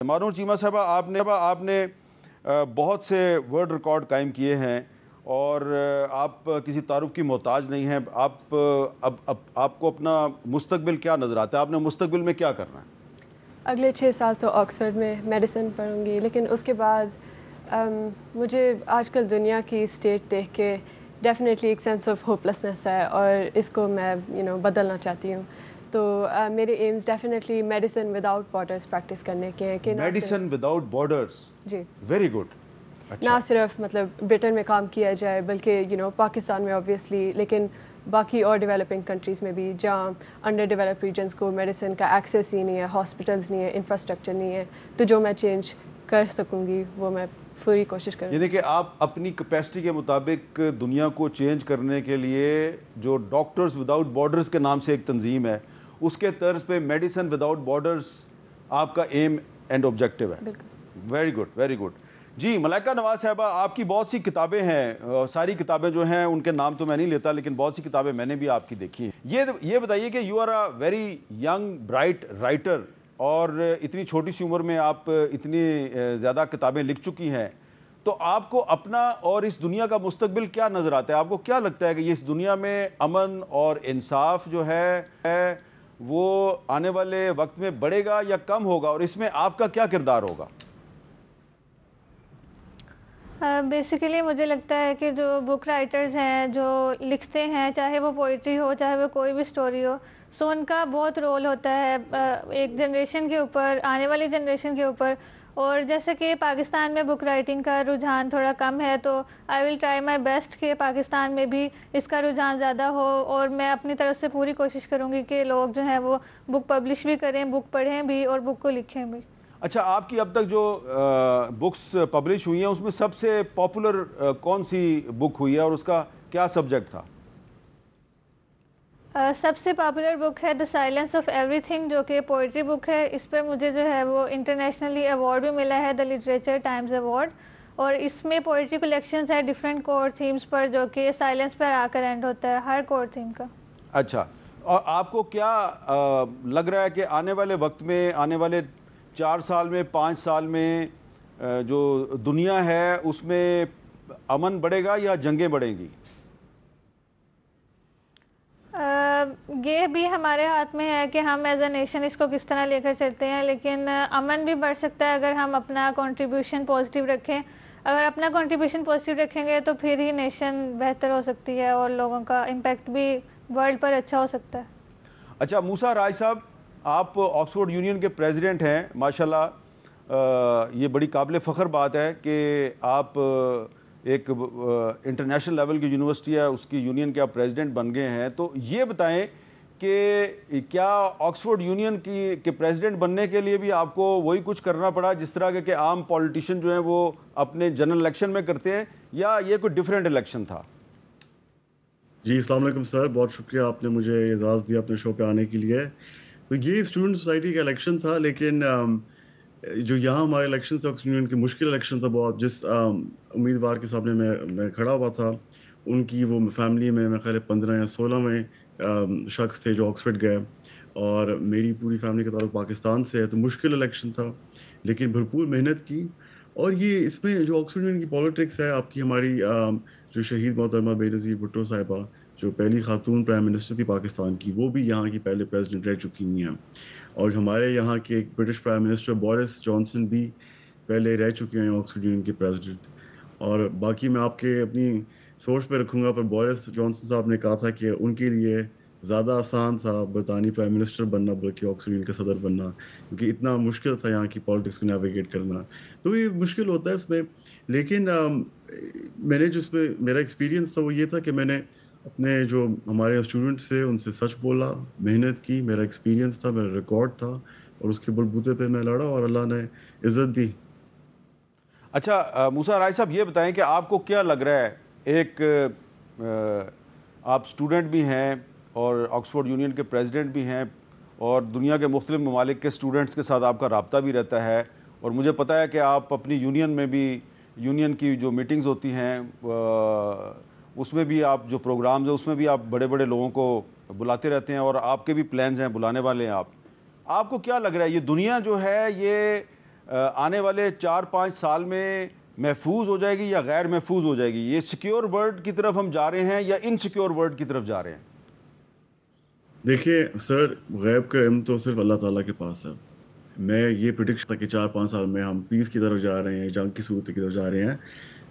مانو چیمہ صاحبہ آپ نے بہت سے ورلڈ ریکارڈ قائم کیے ہیں اور آپ کسی تعارف کی محتاج نہیں ہیں. آپ کو اپنا مستقبل کیا نظر آتا ہے؟ آپ نے مستقبل میں کیا کرنا ہے؟ اگلے 6 سال تو آکسفورڈ میں میڈیسن پڑھوں گی، لیکن اس کے بعد مجھے آج کل دنیا کی اسٹیٹ دیکھ کے ڈیفینیٹلی ایک سینس آف ہوپلیسنس ہے اور اس کو میں بدلنا چاہتی ہوں. تو میرے aims definitely medicine without borders practice کرنے کے ہیں کہ میڈیسن وداؤٹ بارڈرز. جی ویری گڈ. نہ صرف برٹن میں کام کیا جائے بلکہ پاکستان میں آبویسلی، لیکن باقی اور ڈیولپنگ کنٹریز میں بھی جہاں انڈر ڈیولپ ریجنس کو میڈیسن کا ایکسیس ہی نہیں ہے، ہاسپٹلز نہیں ہے، انفراسٹرکچر نہیں ہے، تو جو میں چینج کر سکوں گی وہ میں پوری کوشش کروں. یعنی کہ آپ اپنی کیپیسٹی کے مطابق دنیا کو چینج کرنے کے لیے جو ڈاکٹرز وداؤٹ بارڈرز کے نام سے ایک تنظیم ہے، اس کے طرز پہ میڈیسن وداؤٹ بارڈرز آپ کا ایم اینڈ آبجیکٹیو ہے. بالکل. Very good very good. جی ملائکہ نواز صاحبہ، آپ کی بہت سی کتابیں ہیں، ساری کتابیں جو ہیں ان کے نام تو میں نہیں لیتا، لیکن بہت سی کتابیں میں نے بھی آپ کی دیکھی ہیں. یہ بتائیے کہ you are a very young bright writer, اور اتنی چھوٹی سی عمر میں آپ اتنی زیادہ کتابیں لکھ چکی ہیں، تو آپ کو اپنا اور اس دنیا کا مستقبل کیا نظر آتا ہے؟ آپ کو کیا لگتا ہے کہ اس دنیا میں امن اور انصاف جو ہے وہ آنے والے وقت میں بڑھے گا یا کم ہوگا، اور اس میں آپ کا کیا کردار ہوگا؟ بیسیکلی مجھے لگتا ہے کہ جو بک رائٹرز ہیں، جو لکھتے ہیں، چاہے وہ پوئٹری ہو چاہے وہ کوئی بھی سٹوری ہو، سو ان کا بہت رول ہوتا ہے ایک جنریشن کے اوپر، آنے والی جنریشن کے اوپر. اور جیسے کہ پاکستان میں بک رائٹنگ کا رجحان تھوڑا کم ہے، تو آئی ول ٹرائی مائی بیسٹ کہ پاکستان میں بھی اس کا رجحان زیادہ ہو، اور میں اپنی طرف سے پوری کوشش کروں گی کہ لوگ جو ہیں وہ بک پبلش بھی کریں، بک پڑھیں بھی اور بک کو لکھیں بھی. اچھا، آپ کی اب تک جو بکس پبلش ہوئی ہیں اس میں سب سے پاپولر کون سی بک ہوئی ہے اور اس کا کیا سبجیکٹ تھا؟ سب سے پاپولر بک ہے the silence of every thing, جو کہ پوئٹری بک ہے. اس پر مجھے جو ہے وہ انٹرنیشنلی ایوارڈ بھی ملا ہے، دا لٹریچر ٹائمز ایوارڈ. اور اس میں پوئٹری کلیکشنز ہیں ڈفرینٹ کور تھیمز پر، جو کہ سائلنس پر آ کر اینڈ ہوتا ہے ہر کور تھیم کا. اچھا، اور آپ کو کیا لگ رہا ہے کہ آنے والے وقت میں، آنے والے 4 سال میں، 5 سال میں جو دنیا ہے اس میں امن بڑھے گا یا جنگیں بڑھیں گی؟ یہ بھی ہمارے ہاتھ میں ہے کہ ہم ایز اے نیشن اس کو کس طرح لے کر چلتے ہیں، لیکن امن بھی بڑھ سکتا ہے اگر ہم اپنا کنٹریبیوشن پازیٹیو رکھیں. اگر اپنا کنٹریبیوشن پازیٹیو رکھیں گے تو پھر ہی نیشن بہتر ہو سکتی ہے اور لوگوں کا امپیکٹ بھی ورلڈ پر اچھا ہو سکتا ہے. اچھا موسیٰ راج صاحب، آپ آکسفورڈ یونین کے پریزیڈنٹ ہیں، ماشاءاللہ. یہ بڑی قابل فخر بات ہے کہ آپ ایک انٹرنیشنل لیول کی یونیورسٹی ہے، اس کی یونین کے آپ پریزیڈنٹ بن گئے ہیں. تو یہ بتائیں کہ کیا آکسفورڈ یونین کے پریزیڈنٹ بننے کے لیے بھی آپ کو وہی کچھ کرنا پڑا جس طرح کہ عام پولیٹیشین جو ہیں وہ اپنے جنرل الیکشن میں کرتے ہیں، یا یہ کوئی ڈیفرنٹ الیکشن تھا؟ جی السلام علیکم سر، بہت شکریہ آپ نے مجھے اعزاز دیا اپنے شو پہ آنے کے لیے. تو یہ اسٹوڈنٹ سوسائٹی کا الیکشن تھا، لیکن جو یہاں ہمارے الیکشن تھے آکسفورڈ یونین کے مشکل الیکشن تھا بہت. جس امیدوار کے سامنے میں کھڑا ہوا تھا، ان کی وہ فیملی میں میں خیال 15 یا 16 شخص تھے جو آکسفورڈ گئے، اور میری پوری فیملی کا تعلق پاکستان سے ہے. تو مشکل الیکشن تھا، لیکن بھرپور محنت کی. اور یہ اس میں جو آکسفورڈ یونین کی پالیٹکس ہے، آپ کی ہماری جو شہید محترمہ بے نظیر بھٹو صاحبہ، جو پہلی خاتون پرائم منسٹر تھی پاکستان کی، وہ بھی یہاں کی پہلے پریزیڈنٹ رہ چکی ہوئی ہیں. اور ہمارے یہاں کے ایک British prime minister Boris Johnson بھی پہلے رہ چکے ہیں آکسفورڈ یونین کے پریزیڈنٹ. اور باقی میں آپ کے اپنی سوچ پہ رکھوں گا، پر بورس جانسن صاحب نے کہا تھا کہ ان کے لیے زیادہ آسان تھا برطانوی پرائم منسٹر بننا بلکہ آکسفورڈ یونین کا صدر بننا، کیونکہ اتنا مشکل تھا یہاں کی پالیٹکس کو نیویگیٹ کرنا. تو یہ مشکل ہوتا ہے اس میں. لیکن میں نے جو اس میں میرا ایکسپیرینس تھا وہ یہ تھا کہ میں نے اپنے جو ہمارے اسٹوڈنٹس تھے ان سے سچ بولا، محنت کی، میرا ایکسپیرینس تھا، میرا ریکارڈ تھا، اور اس کے بلبوتے پہ میں لڑا اور اللہ نے عزت دی. اچھا موسیٰ راج صاحب، یہ بتائیں کہ آپ کو کیا لگ رہا ہے، ایک آپ اسٹوڈنٹ بھی ہیں اور آکسفورڈ یونین کے پریزیڈنٹ بھی ہیں، اور دنیا کے مختلف ممالک کے اسٹوڈنٹس کے ساتھ آپ کا رابطہ بھی رہتا ہے، اور مجھے پتہ ہے کہ آپ اپنی یونین میں بھی، یونین کی جو میٹنگز ہوتی ہیں اس میں بھی آپ جو پروگرامز ہیں اس میں بھی آپ بڑے بڑے لوگوں کو بلاتے رہتے ہیں، اور آپ کے بھی پلانز ہیں، بلانے والے ہیں آپ. آپ کو کیا لگ رہا ہے یہ دنیا جو ہے یہ آنے والے 4-5 سال میں محفوظ ہو جائے گی یا غیر محفوظ ہو جائے گی؟ یہ سیکیور ورلڈ کی طرف ہم جا رہے ہیں یا انسیکیور ورلڈ کی طرف جا رہے ہیں؟ دیکھیے سر، غیب کا علم تو صرف اللہ تعالیٰ کے پاس ہے. میں یہ پریڈکشن تھا کہ 4-5 سال میں ہم پیس کی طرف جا رہے ہیں، جنگ کی صورت کی طرف جا رہے ہیں.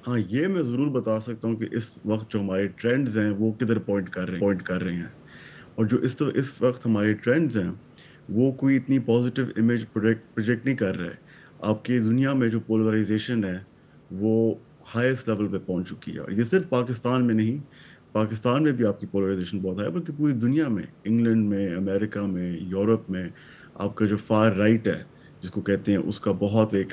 ہاں، یہ میں ضرور بتا سکتا ہوں کہ اس وقت جو ہمارے ٹرینڈز ہیں وہ کدھر پوائنٹ کر رہے ہیں. اور جو اس وقت ہمارے ٹرینڈز ہیں وہ کوئی اتنی پازیٹیو امیج پروجیکٹ نہیں کر رہے. آپ کی دنیا میں جو پولرائزیشن ہے وہ ہائیسٹ لیول پہ پہنچ چکی ہے. اور یہ صرف پاکستان میں نہیں، پاکستان میں بھی آپ کی پولرائزیشن بہت ہے، بلکہ پوری دنیا میں، انگلینڈ میں، امریکہ میں، یورپ میں آپ کا جو فار رائٹ ہے جس کو کہتے ہیں، اس کا بہت ایک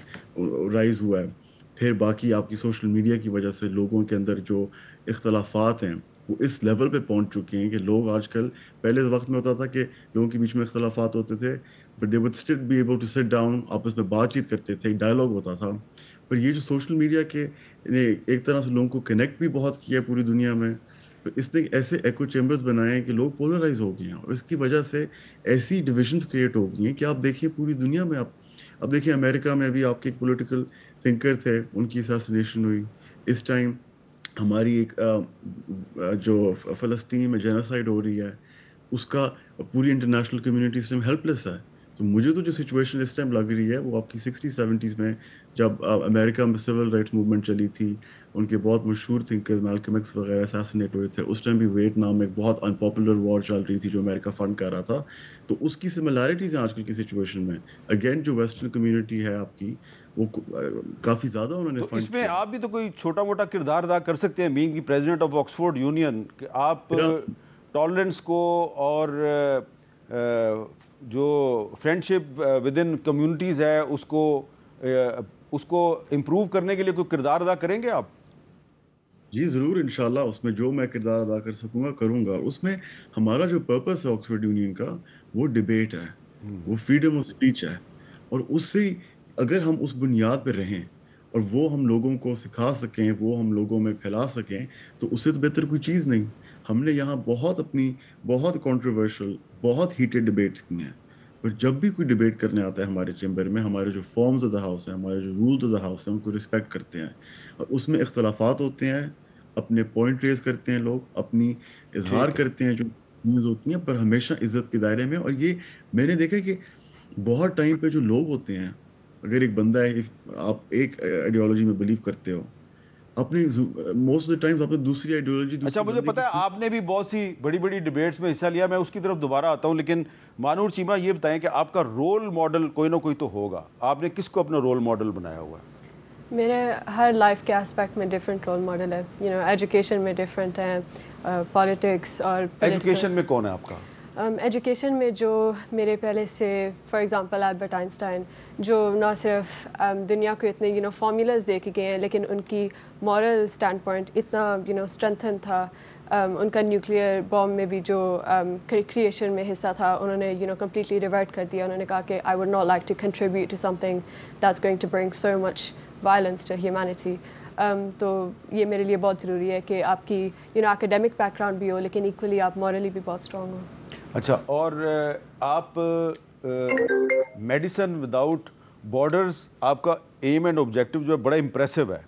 رائز ہوا ہے. پھر باقی آپ کی سوشل میڈیا کی وجہ سے لوگوں کے اندر جو اختلافات ہیں وہ اس لیول پہ پہنچ چکے ہیں کہ لوگ آج کل، پہلے وقت میں ہوتا تھا کہ لوگوں کے بیچ میں اختلافات ہوتے تھے but they would still be able to sit down, آپس میں بات چیت کرتے تھے، ڈائلاگ ہوتا تھا. پر یہ جو سوشل میڈیا کے ایک طرح سے لوگوں کو کنیکٹ بھی بہت کیا ہے پوری دنیا میں، تو اس نے ایسے ایکو چیمبرز بنائے ہیں کہ لوگ پولرائز ہو گئے ہیں. اور اس کی وجہ سے ایسی ڈویژنس کریٹ ہو گئی ہیں کہ آپ دیکھیے پوری دنیا میں، اب دیکھیے امریکہ میں بھی آپ کے ایک پولیٹیکل تھنکر تھے، ان کی اساسینیشن ہوئی. اس ٹائم ہماری ایک جو فلسطین میں جینوسائیڈ ہو رہی ہے، اس کا پوری انٹرنیشنل کمیونٹی اس ٹائم ہیلپ لیس ہے. تو مجھے تو جو سچویشن اس ٹائم لگ رہی ہے وہ آپ کی 60-70s میں جب امریکہ میں سول رائٹس موومنٹ چلی تھی، ان کے بہت مشہور تھنکر میلکم ایکس وغیرہ اساسینیٹ ہوئے تھے. اس ٹائم بھی ویتنام میں ایک بہت انپاپولر وار چل رہی تھی جو امریکہ فنڈ کر رہا تھا. تو اس کی سملیرٹیز ہیں آج کل کی سچویشن میں. اگین جو ویسٹرن کمیونٹی ہے آپ کی، وہ کافی زیادہ انہوں نے تو فنڈ اس میں آپ بھی تو کوئی چھوٹا موٹا کردار ادا کر سکتے ہیں، being the president of Oxford union, کہ آپ ٹالرنس کو اور جو friend ship with in communities ہے اس کو امپروو کرنے کے لیے کوئی کردار ادا کریں گے آپ؟ جی ضرور، انشاءاللہ اس میں جو میں کردار ادا کر سکوں گا کروں گا. اس میں ہمارا جو پرپس ہے آکسفورڈ یونین کا، وہ ڈیبیٹ ہے، وہ فریڈم آف اسپیچ ہے. اور اس سے اگر ہم اس بنیاد پہ رہیں اور وہ ہم لوگوں کو سکھا سکیں، وہ ہم لوگوں میں پھیلا سکیں، تو اس سے تو بہتر کوئی چیز نہیں. ہم نے یہاں بہت کنٹروورشل، بہت ہیٹڈ ڈیبیٹس کی ہیں. پر جب بھی کوئی ڈیبیٹ کرنے آتا ہے ہمارے چیمبر میں، ہمارے جو فارمز آف دا ہاؤس ہیں، ہمارے جو رولز آف دا ہاؤس ہیں، ان کو رسپیکٹ کرتے ہیں. اور اس میں اختلافات ہوتے ہیں، اپنے پوائنٹ ریز کرتے ہیں، لوگ اپنی اظہار کرتے ہیں جو نیوز ہوتی ہیں، پر ہمیشہ عزت کے دائرے میں. اور یہ میں نے دیکھا کہ بہت ٹائم پہ جو لوگ ہوتے ہیں، اگر ایک بندہ ہے، آپ ایک آئیڈیالوجی میں بلیو کرتے ہو، اپنی موسٹ آف دا ٹائمز آپ نے دوسری آئیڈیالوجی. اچھا، مجھے پتا ہے آپ نے بھی بہت سی بڑی بڑی ڈیبیٹس میں حصہ لیا، میں اس کی طرف دوبارہ آتا ہوں. لیکن مانور چیمہ یہ بتائیں کہ آپ کا رول ماڈل کوئی نہ کوئی تو ہوگا. آپ نے کس کو اپنا رول ماڈل بنایا ہوا ہے؟ میرے ہر لائف کے اسپیکٹ میں ڈفرینٹ رول ماڈل ہے. ایجوکیشن میں ڈفرینٹ ہیں، پالیٹکس اور ایجوکیشن میں کون ہے آپ کا؟ ایجوکیشن میں جو میرے پہلے سے، فار ایگزامپل البرٹ آئنسٹائن، جو نہ صرف دنیا کو اتنے فارمولاز دے کے گئے ہیں، لیکن ان کی مورل اسٹینڈ پوائنٹ اتنا اسٹرینتھن تھا. ان کا نیوکلیئر بام میں بھی جو کریشن میں حصہ تھا، انہوں نے کمپلیٹلی ریورٹ کر دیا. انہوں نے کہا کہ I would not like to contribute to something that's going to bring so much violence to humanity. تو یہ میرے لیے بہت ضروری ہے کہ آپ کی اکیڈیمک بیک گراؤنڈ بھی ہو، لیکن ایکولی آپ مورلی بھی بہت اسٹرانگ ہوں. اچھا، اور آپ میڈیسن وداؤٹ بارڈرز، آپ کا ایم اینڈ آبجیکٹیو جو ہے بڑا امپریسو ہے،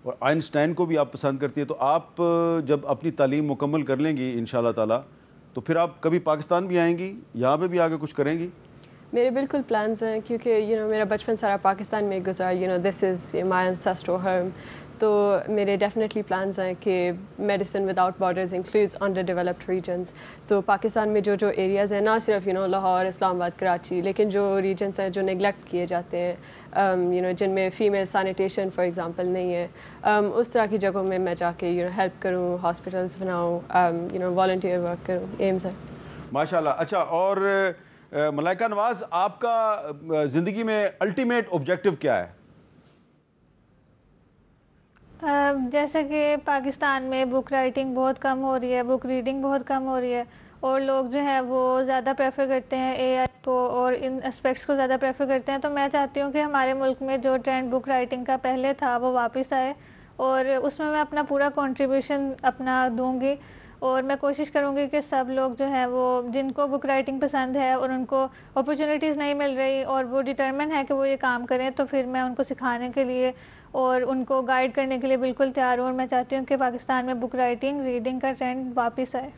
اور آئنسٹائن کو بھی آپ پسند کرتی ہے. تو آپ جب اپنی تعلیم مکمل کر لیں گی انشاءاللہ تعالیٰ، تو پھر آپ کبھی پاکستان بھی آئیں گی، یہاں پہ بھی آ کے کچھ کریں گی؟ میرے بالکل پلانز ہیں، کیونکہ میرا بچپن سارا پاکستان میں گزرا. دس از مائی انسیسٹرل ہوم. تو میرے ڈیفینیٹلی پلانز ہیں کہ medicine without borders includes under developed regions. تو پاکستان میں جو ایریاز ہیں، نہ صرف لاہور، اسلام آباد، کراچی، لیکن جو ریجنس ہیں جو نگلیکٹ کیے جاتے ہیں، جن میں فیمیل سینیٹیشن فار ایگزامپل نہیں ہے، اس طرح کی جگہوں میں میں جا کے ہیلپ کروں، ہاسپٹلس بناؤں، والنٹیئر ورک کروں. ایمز ہے. ماشاء اللہ. اچھا، اور ملائکہ نواز، آپ کا زندگی میں الٹیمیٹ آبجیکٹیو کیا ہے؟ جیسے کہ پاکستان میں بک رائٹنگ بہت کم ہو رہی ہے، بک ریڈنگ بہت کم ہو رہی ہے، اور لوگ جو ہے وہ زیادہ پریفر کرتے ہیں اے آئی کو اور ان اسپیکٹس کو زیادہ پریفر کرتے ہیں. تو میں چاہتی ہوں کہ ہمارے ملک میں جو ٹرینڈ بک رائٹنگ کا پہلے تھا وہ واپس آئے، اور اس میں اپنا پورا کنٹریبیوشن اپنا دوں گی. اور میں کوشش کروں گی کہ سب لوگ جو ہیں وہ جن کو بک رائٹنگ پسند ہے اور ان کو اپرچونیٹیز نہیں مل رہی اور وہ ڈٹرمن ہے کہ وہ یہ کام کریں، تو پھر میں ان کو سکھانے کے لیے اور ان کو گائیڈ کرنے کے لیے بالکل تیار ہوں، اور میں چاہتی ہوں کہ پاکستان میں بک رائٹنگ ریڈنگ کا ٹرینڈ واپس آئے۔